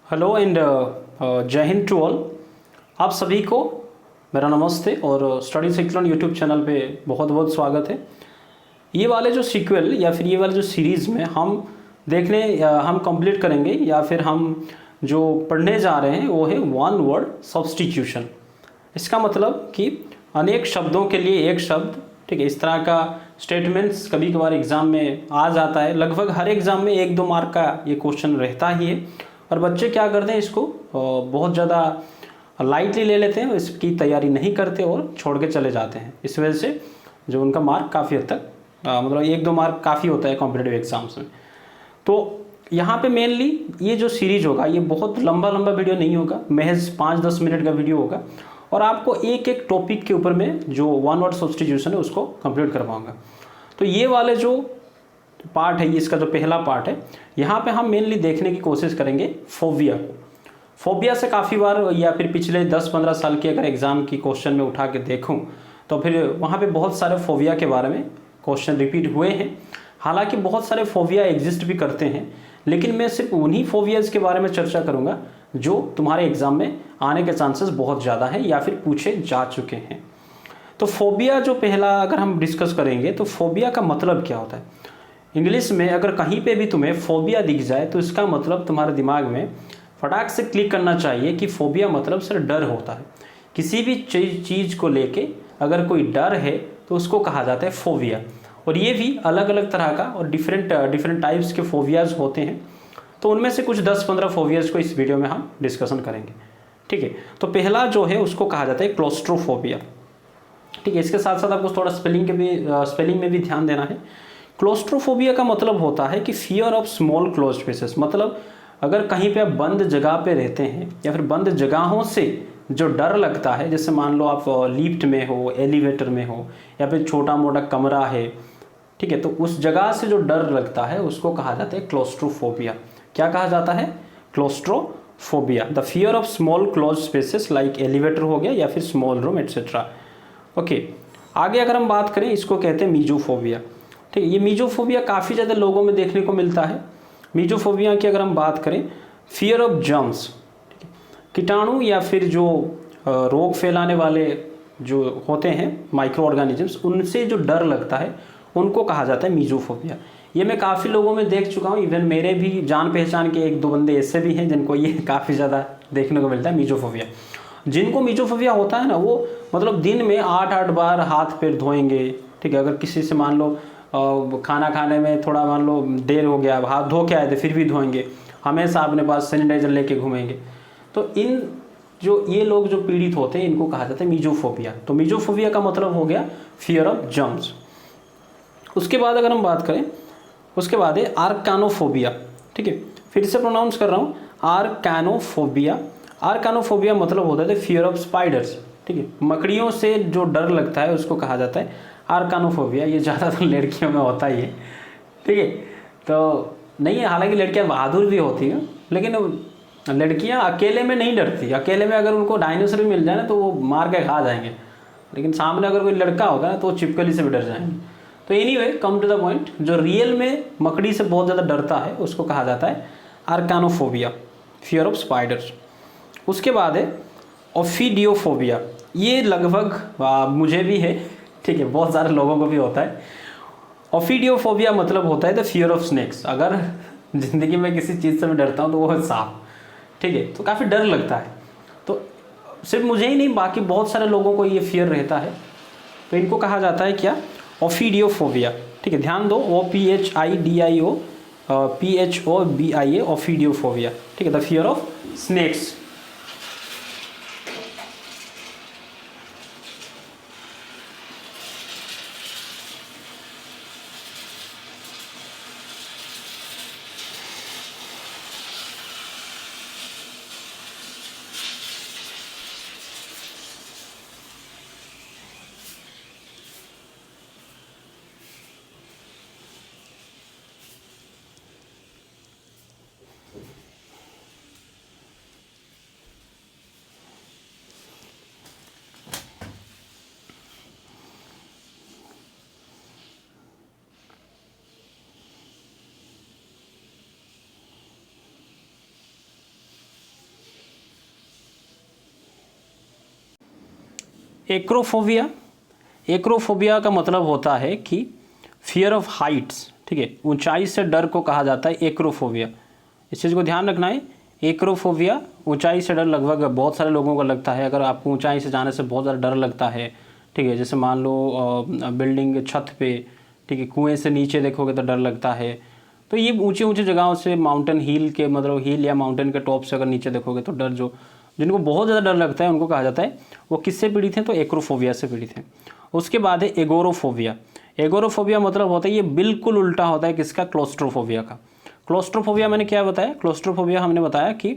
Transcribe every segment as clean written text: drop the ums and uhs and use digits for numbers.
Hello and जय Hind to all. आप सभी को मेरा नमस्ते और स्टडी साइक्लोन यूट्यूब चैनल पे बहुत बहुत स्वागत है। ये वाले जो सीक्वल या फिर ये वाले जो सीरीज़ में हम कंप्लीट करेंगे या फिर हम जो पढ़ने जा रहे हैं वो है वन वर्ड सब्स्टिट्यूशन। इसका मतलब कि अनेक शब्दों के लिए एक शब्द, ठीक है। इस तरह का स्टेटमेंट्स कभी कभार एग्ज़ाम में आ जाता है। लगभग हर एग्ज़ाम में 1-2 मार्क का ये क्वेश्चन रहता ही है और बच्चे क्या करते हैं, इसको बहुत ज़्यादा लाइटली ले लेते हैं, इसकी तैयारी नहीं करते और छोड़ के चले जाते हैं। इस वजह से जो उनका मार्क काफ़ी हद तक मतलब 1-2 मार्क काफ़ी होता है कॉम्पिटिटिव एग्जाम्स में। तो यहाँ पे मेनली ये जो सीरीज होगा ये बहुत लंबा वीडियो नहीं होगा, महज 5-10 मिनट का वीडियो होगा और आपको एक एक टॉपिक के ऊपर में जो वन वर्ड सब्स्टिट्यूशन है उसको कंप्लीट करवाऊंगा। तो ये वाले जो पार्ट है, इसका जो पहला पार्ट है, यहाँ पे हम मेनली देखने की कोशिश करेंगे फोबिया को। फोबिया से काफ़ी बार या फिर पिछले 10-15 साल के अगर एग्ज़ाम की क्वेश्चन में उठा के देखूँ तो फिर वहाँ पे बहुत सारे फोबिया के बारे में क्वेश्चन रिपीट हुए हैं। हालांकि बहुत सारे फोबिया एग्जिस्ट भी करते हैं, लेकिन मैं सिर्फ उन्हीं फोबियाज़ के बारे में चर्चा करूँगा जो तुम्हारे एग्ज़ाम में आने के चांसेस बहुत ज़्यादा हैं या फिर पूछे जा चुके हैं। तो फोबिया जो पहला अगर हम डिस्कस करेंगे तो फोबिया का मतलब क्या होता है। इंग्लिश में अगर कहीं पे भी तुम्हें फोबिया दिख जाए तो इसका मतलब तुम्हारे दिमाग में फटाक से क्लिक करना चाहिए कि फोबिया मतलब सिर्फ डर होता है। किसी भी चीज़ को लेके अगर कोई डर है तो उसको कहा जाता है फोबिया। और ये भी अलग अलग तरह का और डिफरेंट टाइप्स के फोबियाज़ होते हैं। तो उनमें से कुछ 10-15 फोबियाज़ को इस वीडियो में हम डिस्कशन करेंगे, ठीक है। तो पहला जो है उसको कहा जाता है क्लोस्ट्रोफोबिया, ठीक है। इसके साथ साथ आपको थोड़ा स्पेलिंग में भी ध्यान देना है। क्लोस्ट्रोफोबिया का मतलब होता है कि fear of small closed spaces, मतलब अगर कहीं पे आप बंद जगह पे रहते हैं या फिर बंद जगहों से जो डर लगता है, जैसे मान लो आप लिफ्ट में हो, एलिवेटर में हो या फिर छोटा मोटा कमरा है, ठीक है, तो उस जगह से जो डर लगता है उसको कहा जाता है क्लोस्ट्रोफोबिया। क्या कहा जाता है? Claustrophobia, the fear of small close spaces like elevator हो गया या फिर स्मॉल रूम एट्सेट्रा। ओके, आगे अगर हम बात करें इसको कहते हैं मीजोफोबिया, ठीक है। ये मीजोफोबिया काफ़ी ज़्यादा लोगों में देखने को मिलता है। मीजोफोबिया की अगर हम बात करें, फियर ऑफ जर्म्स, कीटाणु या फिर जो रोग फैलाने वाले जो होते हैं माइक्रो ऑर्गेनिजम्स, उनसे जो डर लगता है उनको कहा जाता है मीजोफोबिया। ये मैं काफ़ी लोगों में देख चुका हूँ, इवन मेरे भी जान पहचान के 1-2 बंदे ऐसे भी हैं जिनको ये काफ़ी ज़्यादा देखने को मिलता है मीजोफोबिया। जिनको मीजोफोबिया होता है ना, वो मतलब दिन में 8-8 बार हाथ पैर धोएंगे, ठीक है। अगर किसी से मान लो खाना खाने में थोड़ा मान लो देर हो गया, हाथ धो के आए थे फिर भी धोएंगे, हमेशा अपने पास सैनिटाइजर लेके घूमेंगे। तो ये लोग जो पीड़ित होते हैं इनको कहा जाता है मीजोफोबिया। तो मीजोफोबिया का मतलब हो गया फियर ऑफ जर्म्स। उसके बाद अगर हम बात करें, उसके बाद है आर्कानोफोबिया, ठीक है। फिर से प्रोनाउंस कर रहा हूँ, आर्कानोफोबिया। आर्कानोफोबिया मतलब होता है फियर ऑफ स्पाइडर्स, ठीक है। मकड़ियों से जो डर लगता है उसको कहा जाता है आर्कानोफोबिया। ये ज़्यादातर लड़कियों में होता ही है, ठीक है। तो नहीं है, हालांकि लड़कियां बहादुर भी होती हैं, लेकिन लड़कियां अकेले में नहीं डरती। अकेले में अगर उनको डायनासोर भी मिल जाए ना तो वो मार के खा जाएंगे, लेकिन सामने अगर कोई लड़का होगा ना तो वो छिपकली से भी डर जाएंगे। तो anyway, come to the point, जो रियल में मकड़ी से बहुत ज़्यादा डरता है उसको कहा जाता है आर्कानोफोबिया, फियर ऑफ स्पाइडर्स। उसके बाद है ओफिडियोफोबिया। ये लगभग मुझे भी है, ठीक है, बहुत सारे लोगों को भी होता है। ओफिडियोफोबिया मतलब होता है द फियर ऑफ स्नेक्स। अगर ज़िंदगी में किसी चीज़ से मैं डरता हूँ तो वो है सांप, ठीक है। तो काफ़ी डर लगता है। तो सिर्फ मुझे ही नहीं, बाकी बहुत सारे लोगों को ये फियर रहता है। तो इनको कहा जाता है क्या? ओफिडियोफोबिया, ठीक है। ध्यान दो, OPHIDIOPHOBIA, ओफिडियोफोबिया, ठीक है, the fear of snakes. Acrophobia, acrophobia का मतलब होता है कि फियर ऑफ हाइट्स, ठीक है, ऊंचाई से डर को कहा जाता है एक्रोफोबिया। इस चीज़ को ध्यान रखना है, एक्रोफोबिया ऊंचाई से डर लगभग बहुत सारे लोगों को लगता है। अगर आपको ऊंचाई से जाने से बहुत ज़्यादा डर लगता है, ठीक है, जैसे मान लो बिल्डिंग के छत पे, ठीक है, कुएं से नीचे देखोगे तो डर लगता है। तो ये ऊंचे ऊंचे जगहों से, माउंटेन हिल के, मतलब हिल या माउंटेन के टॉप से अगर नीचे देखोगे तो डर, जो जिनको बहुत ज़्यादा डर लगता है उनको कहा जाता है, वो किससे पीड़ित हैं, तो एक्रोफोबिया से पीड़ित हैं। उसके बाद है एगोरोफोबिया। एगोरोफोबिया मतलब होता है, ये बिल्कुल उल्टा होता है किसका, क्लोस्ट्रोफोबिया का। क्लोस्ट्रोफोबिया मैंने क्या बताया, क्लोस्ट्रोफोबिया हमने बताया कि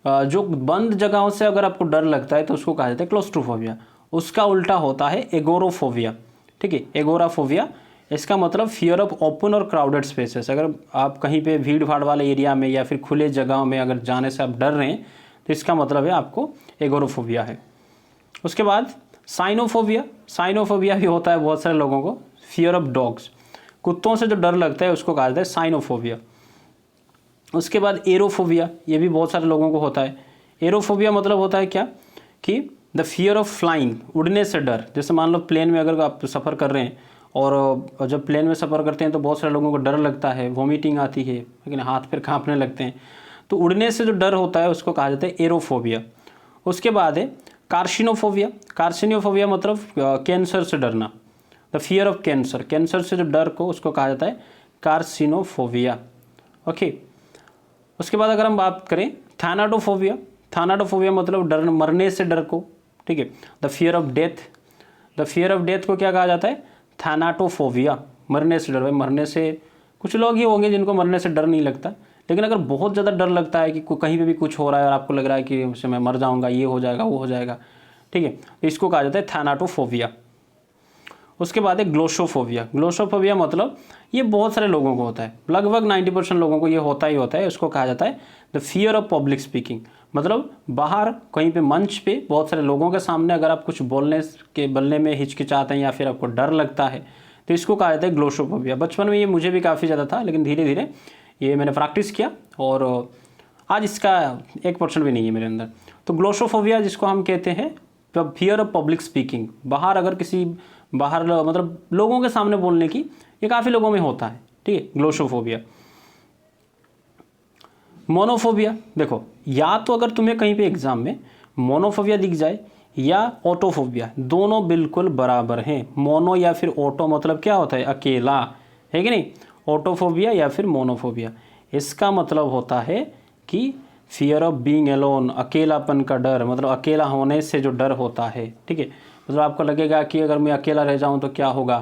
जो बंद जगहों से अगर आपको डर लगता है तो उसको कहा जाता है क्लोस्ट्रोफोबिया। उसका उल्टा होता है एगोरोफोबिया, ठीक है, एगोराफोबिया। इसका मतलब फियर ऑफ ओपन और क्राउडेड स्पेसेस। अगर आप कहीं पे भीड़ भाड़ वाले एरिया में या फिर खुले जगहों में अगर जाने से आप डर रहे हैं तो इसका मतलब है आपको एगोरोफोबिया है। उसके बाद साइनोफोबिया। साइनोफोबिया भी होता है बहुत सारे लोगों को, फियर ऑफ डॉग्स, कुत्तों से जो डर लगता है उसको कहा जाता है साइनोफोबिया। उसके बाद एरोफोबिया, ये भी बहुत सारे लोगों को होता है। एरोफोबिया मतलब होता है क्या, कि द फियर ऑफ फ्लाइंग, उड़ने से डर। जैसे मान लो प्लेन में अगर आप सफ़र कर रहे हैं और जब प्लेन में सफ़र करते हैं तो बहुत सारे लोगों को डर लगता है, वॉमिटिंग आती है, लेकिन हाथ पैर कांपने लगते हैं, तो उड़ने से जो डर होता है उसको कहा जाता है एरोफोबिया। उसके बाद है कार्सिनोफोबिया। कार्सिनोफोबिया मतलब कैंसर से डरना, the fear of cancer, cancer से जो डर को उसको कहा जाता है कार्सिनोफोबिया। ओके। उसके बाद अगर हम बात करें थैनाटोफोबिया। थैनाटोफोबिया मतलब डर, मरने से डर को, ठीक है, the fear of death. The fear of death को क्या कहा जाता है, थैनाटोफोबिया, मरने से डर। भाई मरने से कुछ लोग ही होंगे जिनको मरने से डर नहीं लगता, लेकिन अगर बहुत ज़्यादा डर लगता है कि कहीं पे भी कुछ हो रहा है और आपको लग रहा है कि उससे मैं मर जाऊंगा, ये हो जाएगा, वो हो जाएगा, ठीक है, तो इसको कहा जाता है थैनाटोफोबिया। उसके बाद है ग्लोसोफोबिया। ग्लोसोफोबिया मतलब ये बहुत सारे लोगों को होता है, लगभग 90% लोगों को ये होता ही होता है। इसको कहा जाता है the fear of public speaking. मतलब बाहर कहीं पे मंच पे बहुत सारे लोगों के सामने अगर आप कुछ बोलने में हिचकिचाते हैं या फिर आपको डर लगता है तो इसको कहा जाता है ग्लोसोफोबिया। बचपन में ये मुझे भी काफ़ी ज़्यादा था, लेकिन धीरे धीरे ये मैंने प्रैक्टिस किया और आज इसका 1% भी नहीं है मेरे अंदर। तो ग्लोसोफोबिया जिसको हम कहते हैं फियर ऑफ पब्लिक स्पीकिंग, बाहर अगर किसी मतलब लोगों के सामने बोलने की, ये काफ़ी लोगों में होता है, ठीक है, ग्लोसोफोबिया। मोनोफोबिया, देखो या तो अगर तुम्हें कहीं पे एग्जाम में मोनोफोबिया दिख जाए या ऑटोफोबिया, दोनों बिल्कुल बराबर हैं। मोनो या फिर ऑटो मतलब क्या होता है, अकेला, है कि नहीं, ऑटोफोबिया या फिर मोनोफोबिया, इसका मतलब होता है कि फियर ऑफ बीइंग एलोन, अकेलापन का डर, मतलब अकेला होने से जो डर होता है, ठीक है, मतलब आपको लगेगा कि अगर मैं अकेला रह जाऊं तो क्या होगा,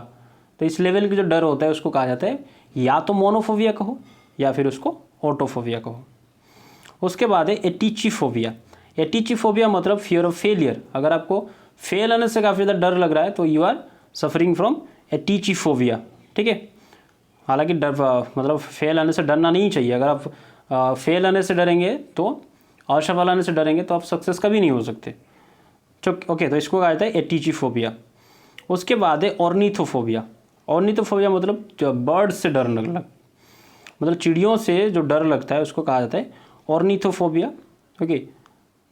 तो इस लेवल की जो डर होता है उसको कहा जाता है या तो मोनोफोबिया कहो या फिर उसको ऑटोफोबिया कहो। उसके बाद है एटिचिफोबिया। एटिचिफोबिया मतलब फियर ऑफ फेलियर। अगर आपको फेल होने से काफ़ी ज़्यादा डर लग रहा है तो यू आर सफरिंग फ्रॉम एटिचिफोबिया, ठीक है। हालांकि डर मतलब फेल होने से डरना नहीं चाहिए। अगर आप फेल होने से डरेंगे तो, असफल होने से डरेंगे तो आप सक्सेस कभी नहीं हो सकते। ओके, तो इसको कहा जाता है एटिचिफोबिया। उसके बाद है ऑर्निथोफोबिया। ऑर्निथोफोबिया मतलब बर्ड से डर लग, मतलब चिड़ियों से जो डर लगता है उसको कहा जाता है ऑर्निथोफोबिया, okay,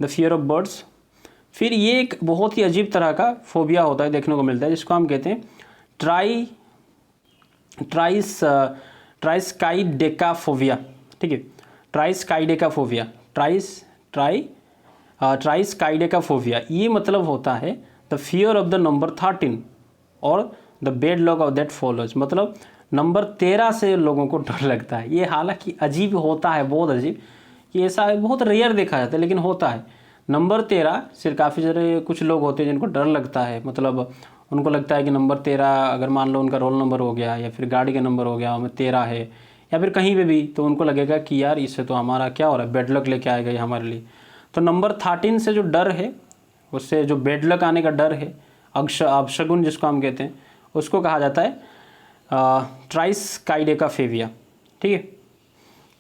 the fear of birds. फिर ये एक बहुत ही अजीब तरह का फोबिया होता है, देखने को मिलता है, जिसको हम कहते हैं ट्राइस्काइडेकाफोबिया, ठीक है, ट्राइस्काइडेकाफोबिया, ट्राइस्काइडेकाफोबिया। ये मतलब होता है the fear of the number 13 और the bad luck of that follows, मतलब नंबर 13 से लोगों को डर लगता है। ये हालांकि अजीब होता है, बहुत अजीब, कि ऐसा बहुत रेयर देखा जाता है लेकिन होता है। नंबर 13 से काफ़ी सारे कुछ लोग होते हैं जिनको डर लगता है, मतलब उनको लगता है कि नंबर 13 अगर मान लो उनका रोल नंबर हो गया या फिर गाड़ी का नंबर हो गया, उनमें 13 है या फिर कहीं पे भी, तो उनको लगेगा कि यार इससे तो हमारा क्या हो रहा है, बैड लक लेके आएगा ये हमारे लिए। तो नंबर 13 से जो डर है, उससे जो बैड लक आने का डर है, अपशगुन जिसको हम कहते हैं, उसको कहा जाता है ट्राइस्काइडेकाफोबिया, ठीक है।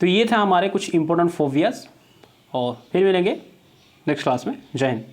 तो ये था हमारे कुछ इंपॉर्टेंट फोबियाज़, और फिर मिलेंगे नेक्स्ट क्लास में। जय हिंद।